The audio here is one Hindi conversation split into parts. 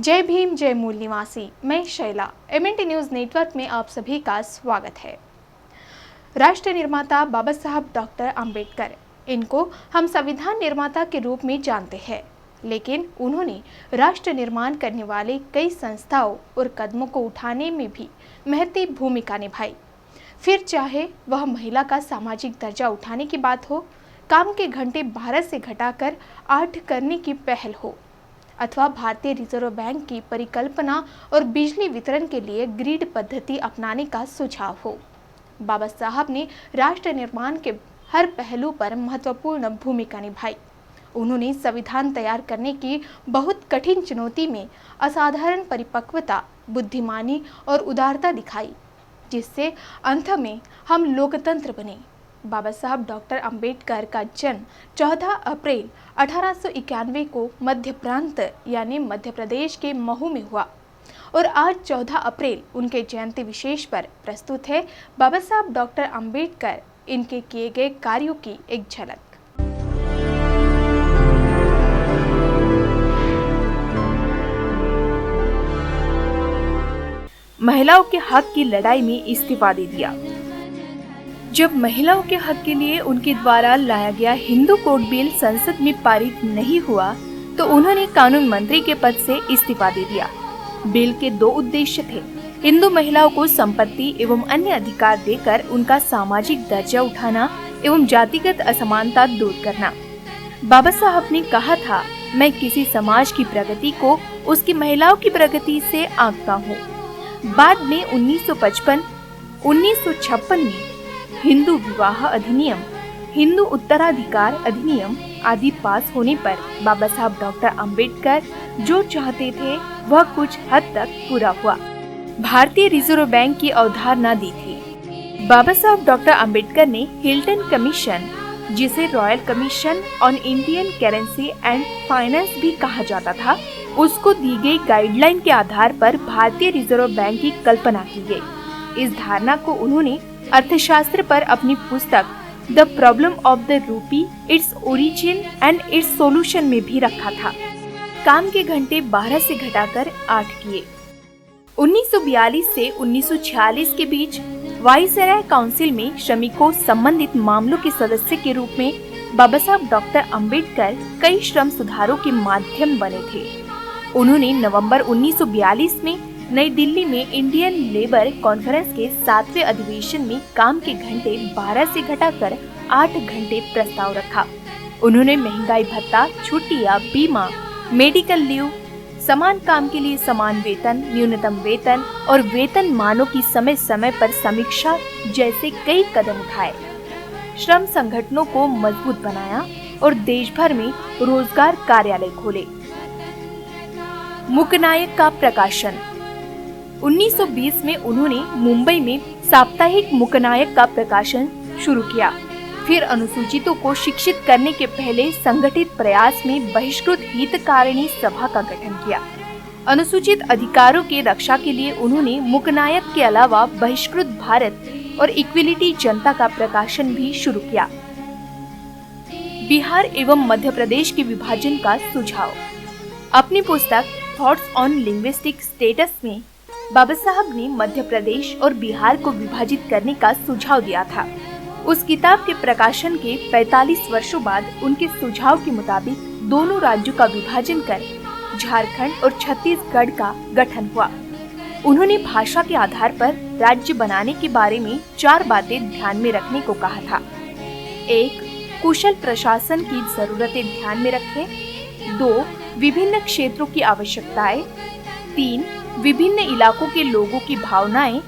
जय भीम जय मूल निवासी। मैं शैला, एमएनटी न्यूज नेटवर्क में आप सभी का स्वागत है। राष्ट्र निर्माता बाबा साहब डॉक्टर अंबेडकर, इनको हम संविधान निर्माता के रूप में जानते हैं, लेकिन उन्होंने राष्ट्र निर्माण करने वाले कई संस्थाओं और कदमों को उठाने में भी महत्वपूर्ण भूमिका निभाई। फिर चाहे वह महिला का सामाजिक दर्जा उठाने की बात हो, काम के घंटे 12 से घटाकर 8 करने की पहल हो, अथवा भारतीय रिजर्व बैंक की परिकल्पना और बिजली वितरण के लिए ग्रिड पद्धति अपनाने का सुझाव हो, बाबा साहब ने राष्ट्र निर्माण के हर पहलू पर महत्वपूर्ण भूमिका निभाई। उन्होंने संविधान तैयार करने की बहुत कठिन चुनौती में असाधारण परिपक्वता, बुद्धिमानी और उदारता दिखाई, जिससे अंत में हम लोकतंत्र बने। बाबा साहब डॉक्टर अंबेडकर का जन्म 14 अप्रैल 1891 को मध्य प्रांत यानी मध्य प्रदेश के महू में हुआ और आज 14 अप्रैल उनके जयंती विशेष पर प्रस्तुत है बाबा साहब डॉक्टर अंबेडकर, इनके किए गए कार्यों की एक झलक। महिलाओं के हक की लड़ाई में इस्तीफा दे दिया। जब महिलाओं के हक के लिए उनके द्वारा लाया गया हिंदू कोड बिल संसद में पारित नहीं हुआ तो उन्होंने कानून मंत्री के पद से इस्तीफा दे दिया। बिल के 2 उद्देश्य थे: हिंदू महिलाओं को संपत्ति एवं अन्य अधिकार देकर उनका सामाजिक दर्जा उठाना एवं जातिगत असमानता दूर करना। बाबा साहब ने कहा था, मैं किसी समाज की प्रगति को उसकी महिलाओं की प्रगति से आंकता हूँ। बाद में 1956 में हिंदू विवाह अधिनियम, हिंदू उत्तराधिकार अधिनियम आदि पास होने पर बाबा साहब डॉक्टर अंबेडकर जो चाहते थे वह कुछ हद तक पूरा हुआ। भारतीय रिजर्व बैंक की अवधारणा दी थी। बाबा साहब डॉक्टर अंबेडकर ने हिल्टन कमीशन, जिसे royal commission on Indian currency and finance भी कहा जाता था, उसको दी गई गाइडलाइन के आधार पर भारतीय रिजर्व बैंक की कल्पना की गई। इस धारणा को उन्होंने अर्थशास्त्र पर अपनी पुस्तक the problem of the rupee, its origin and it's solution में भी रखा था। काम के घंटे 12 से घटाकर 8 किए। 1942 से 1946 के बीच वाइसराय काउंसिल में श्रमिकों संबंधित मामलों के सदस्य के रूप में बाबा साहब डॉक्टर अंबेडकर कई श्रम सुधारों के माध्यम बने थे। उन्होंने नवंबर 1942 में नई दिल्ली में इंडियन लेबर कॉन्फ्रेंस के 7वें अधिवेशन में काम के घंटे 12 से घटाकर 8 घंटे प्रस्ताव रखा। उन्होंने महंगाई भत्ता, छुट्टियां, बीमा, मेडिकल लीव, समान काम के लिए समान वेतन, न्यूनतम वेतन और वेतन मानों की समय समय पर समीक्षा जैसे कई कदम उठाए। श्रम संगठनों को मजबूत बनाया और देश भर में रोजगार कार्यालय खोले। मूकनायक का प्रकाशन। 1920 में उन्होंने मुंबई में साप्ताहिक मूकनायक का प्रकाशन शुरू किया। फिर अनुसूचितों को शिक्षित करने के पहले संगठित प्रयास में बहिष्कृत हितकारिणी सभा का गठन किया। अनुसूचित अधिकारों के रक्षा के लिए उन्होंने मूकनायक के अलावा बहिष्कृत भारत और इक्विलिटी जनता का प्रकाशन भी शुरू किया। बिहार एवं मध्य प्रदेश के विभाजन का सुझाव। अपनी पुस्तक थॉट्स ऑन लिंग्विस्टिक स्टेटस में बाबा साहब ने मध्य प्रदेश और बिहार को विभाजित करने का सुझाव दिया था। उस किताब के प्रकाशन के 45 वर्षों बाद उनके सुझाव के मुताबिक दोनों राज्यों का विभाजन कर झारखंड और छत्तीसगढ़ का गठन हुआ। उन्होंने भाषा के आधार पर राज्य बनाने के बारे में 4 बातें ध्यान में रखने को कहा था। 1. कुशल प्रशासन की जरूरतें ध्यान में रखें। 2. विभिन्न क्षेत्रों की आवश्यकताएं। 3. विभिन्न इलाकों के लोगों की भावनाएं।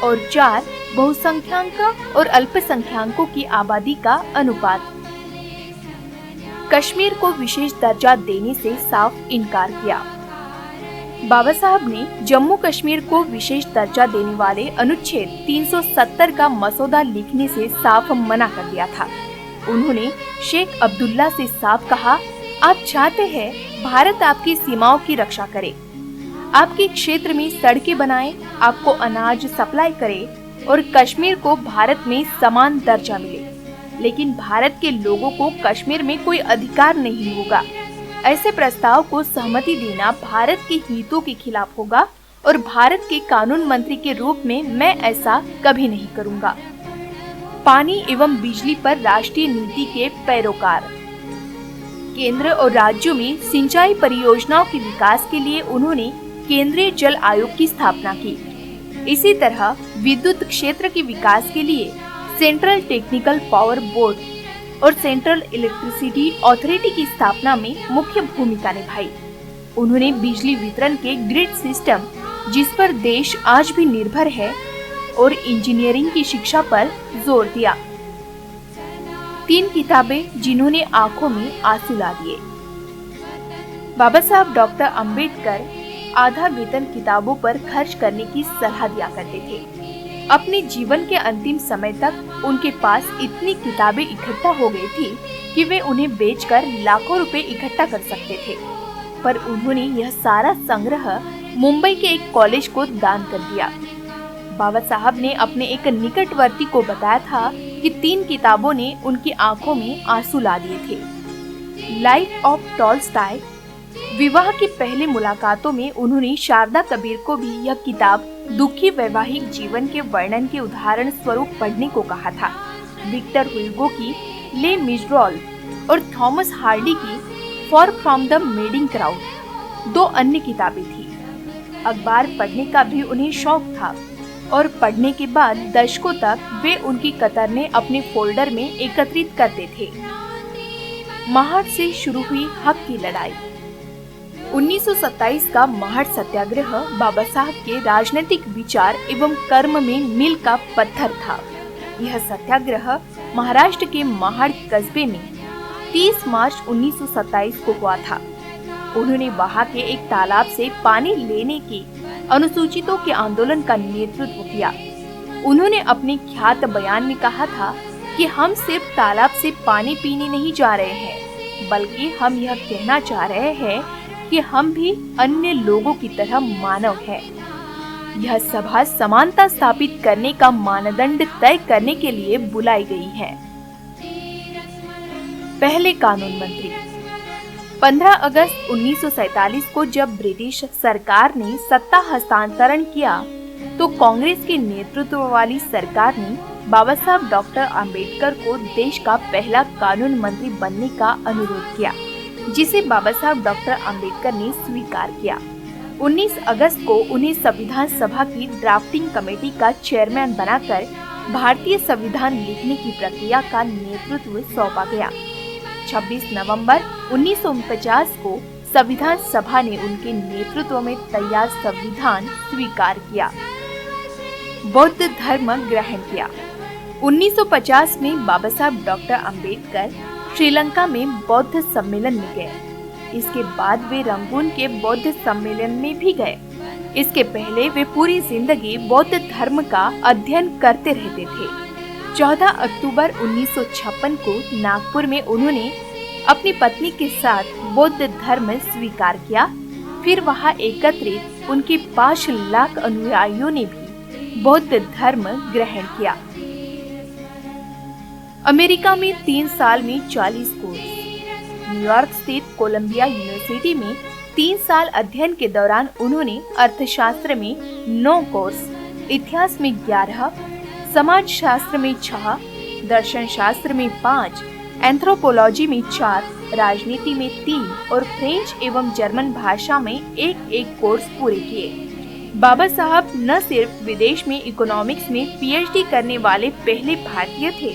और 4. बहुसंख्याक और अल्पसंख्याकों की आबादी का अनुपात। कश्मीर को विशेष दर्जा देने से साफ इनकार किया। बाबा साहब ने जम्मू कश्मीर को विशेष दर्जा देने वाले अनुच्छेद 370 का मसौदा लिखने से साफ मना कर दिया था। उन्होंने शेख अब्दुल्ला से साफ कहा, आप चाहते हैं भारत आपकी सीमाओं की रक्षा करे, आपके क्षेत्र में सड़कें बनाए, आपको अनाज सप्लाई करे और कश्मीर को भारत में समान दर्जा मिले, लेकिन भारत के लोगों को कश्मीर में कोई अधिकार नहीं होगा। ऐसे प्रस्ताव को सहमति देना भारत के हितों के खिलाफ होगा और भारत के कानून मंत्री के रूप में मैं ऐसा कभी नहीं करूंगा। पानी एवं बिजली पर राष्ट्रीय नीति के पैरोकार। केंद्र और राज्यों में सिंचाई परियोजनाओं के विकास के लिए उन्होंने केंद्रीय जल आयोग की स्थापना की। इसी तरह विद्युत क्षेत्र के विकास के लिए सेंट्रल टेक्निकल पावर बोर्ड और सेंट्रल इलेक्ट्रिसिटी अथॉरिटी की स्थापना में मुख्य भूमिका निभाई। उन्होंने बिजली वितरण के ग्रिड सिस्टम, जिस पर देश आज भी निर्भर है, और इंजीनियरिंग की शिक्षा पर जोर दिया। 3 किताबें जिन्होंने आंखों में आंसू ला दिए। बाबा साहब डॉक्टर अंबेडकर आधा वेतन किताबों पर खर्च करने की सलाह दिया करते थे। अपने जीवन के अंतिम समय तक उनके पास इतनी किताबें इकट्ठा हो गई थी कि वे उन्हें बेचकर लाखों रुपए इकट्ठा कर सकते थे, पर उन्होंने यह सारा संग्रह मुंबई के एक कॉलेज को दान कर दिया। बाबा साहब ने अपने एक निकटवर्ती को बताया था कि 3 किताबों ने उनकी आंखों में आंसू ला दिए थे। Life of Tolstoy. विवाह की पहली मुलाकातों में उन्होंने शारदा कबीर को भी यह किताब दुखी वैवाहिक जीवन के वर्णन के उदाहरण स्वरूप पढ़ने को कहा था। विक्टर हुगो की ले मिजरॉल और थॉमस हार्डी की for from the madding crowd 2 अन्य किताबें थी। अखबार पढ़ने का भी उन्हें शौक था और पढ़ने के बाद दशकों तक वे उनकी कतरने अपने फोल्डर में एकत्रित करते थे। महाड़ से शुरू हुई हक की लड़ाई। 1927 का महाड़ सत्याग्रह बाबा साहब के राजनीतिक विचार एवं कर्म में मील का पत्थर था। यह सत्याग्रह महाराष्ट्र के महाड़ कस्बे में 30 मार्च 1927 को हुआ था। उन्होंने वहां के एक तालाब से पानी लेने की अनुसूचितों के आंदोलन का नेतृत्व किया। उन्होंने अपने ख्यात बयान में कहा था कि हम सिर्फ तालाब से पानी पीने नहीं जा रहे हैं, बल्कि हम यह कहना चाह रहे हैं कि हम भी अन्य लोगों की तरह मानव हैं। यह सभा समानता स्थापित करने का मानदंड तय करने के लिए बुलाई गई है। पहले कानून मंत्री। 15 अगस्त 1947 को जब ब्रिटिश सरकार ने सत्ता हस्तांतरण किया तो कांग्रेस के नेतृत्व वाली सरकार ने बाबा साहब डॉक्टर अंबेडकर को देश का पहला कानून मंत्री बनने का अनुरोध किया, जिसे बाबा साहब डॉक्टर अंबेडकर ने स्वीकार किया। 19 अगस्त को उन्हें संविधान सभा की ड्राफ्टिंग कमेटी का चेयरमैन बनाकर भारतीय संविधान लिखने की प्रक्रिया का नेतृत्व सौंपा गया। 26 नवंबर 1949 को संविधान सभा ने उनके नेतृत्व में तैयार संविधान स्वीकार किया। बौद्ध धर्म ग्रहण किया। 1950 में बाबा साहब डॉक्टर अंबेडकर श्रीलंका में बौद्ध सम्मेलन में गए। इसके बाद वे रंगून के बौद्ध सम्मेलन में भी गए। इसके पहले वे पूरी जिंदगी बौद्ध धर्म का अध्ययन करते रहते थे। 14 अक्टूबर 1956 को नागपुर में उन्होंने अपनी पत्नी के साथ बौद्ध धर्म स्वीकार किया। फिर वहां एकत्रित उनके 5 लाख अनुयायियों ने भी बौद्ध धर्म ग्रहण किया। अमेरिका में 3 साल में 40 कोर्स। न्यूयॉर्क स्थित कोलंबिया यूनिवर्सिटी में 3 साल अध्ययन के दौरान उन्होंने अर्थशास्त्र में 9 कोर्स, इतिहास में 11, समाज शास्त्र में 6, दर्शन शास्त्र में 5, एंथ्रोपोलॉजी में 4, राजनीति में 3 और फ्रेंच एवं जर्मन भाषा में एक कोर्स पूरे किए। बाबा साहब न सिर्फ विदेश में इकोनॉमिक्स में पीएचडी करने वाले पहले भारतीय थे,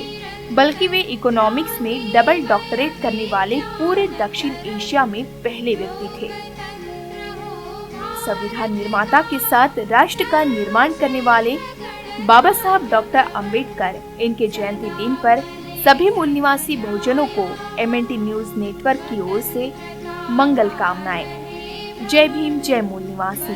बल्कि वे इकोनॉमिक्स में डबल डॉक्टरेट करने वाले पूरे दक्षिण एशिया में पहले व्यक्ति थे। संविधान निर्माता के साथ राष्ट्र का निर्माण करने वाले बाबा साहब डॉक्टर अंबेडकर, इनके जयंती दिन पर सभी मूल निवासी बहुजनों को एमएनटी न्यूज नेटवर्क की ओर से मंगल कामनाएं। जय भीम, जय मूल निवासी।